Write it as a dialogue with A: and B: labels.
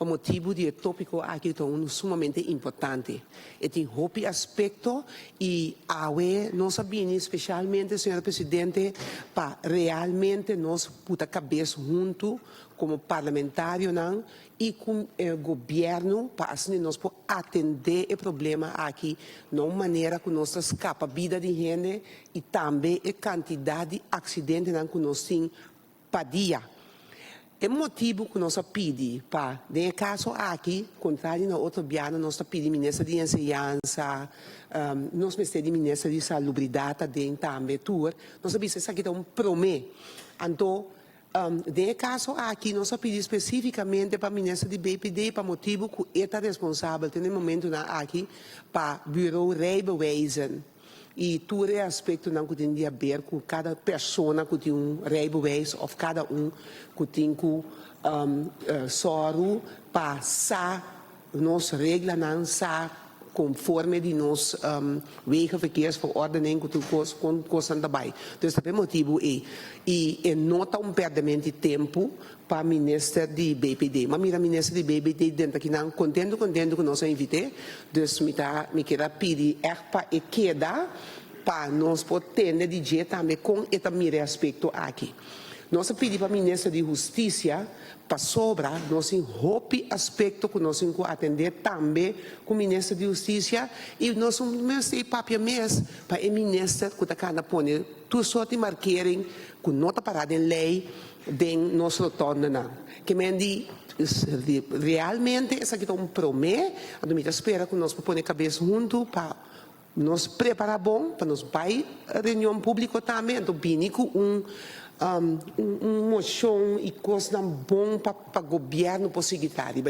A: por motivo de tópico aqui é sumamente importante. E tem outro aspecto e nós sabemos, especialmente, senhor presidente, para realmente nós puta cabeça junto como parlamentário não, e com o governo para assim nós podemos atender o problema aqui de uma maneira que nós escapa a vida de gente e também a quantidade de acidentes que nós temos para dia. É motivo que nós pedimos para, no caso aqui, contrário na outra biana, nós pedimos ministro de ensinança, nós pedimos ministro de salubridade também, nós pedimos isso aqui é um promê. Então, no caso aqui, nós pedimos especificamente para o ministro de BPD, para motivo que ele é responsável, no momento aqui, para o Bureau Rijbewijzen. E todo é aspecto não que tem a ver com cada pessoa que tem rijbewijs ou cada que tem soro passar nos regras não conforme de nos wegenverkeersverordening que constam daarbij. Dus dat is motivo e nota perdimento de tempo para o ministro de BPD. Mas mira, ministro de BPD dentro aqui não contento que nós invitamos. Dus me quero pedir para e queda para nós poder dizer também com esse aspecto aqui. Nós pedimos para o ministro de Justiça para sobrar nós outro aspecto que nós temos que atender também com o ministro de Justiça e nós temos que papel mês para o ministro que está a pôr tudo só de marquering que não está parado em lei de nosso retorno. Que me diz realmente essa aqui é um promessa, a gente espera que nós podemos cabeça junto para nos preparar bom para nos vai reunião pública também, então binico moção e coisa bom para o governo possibilitar de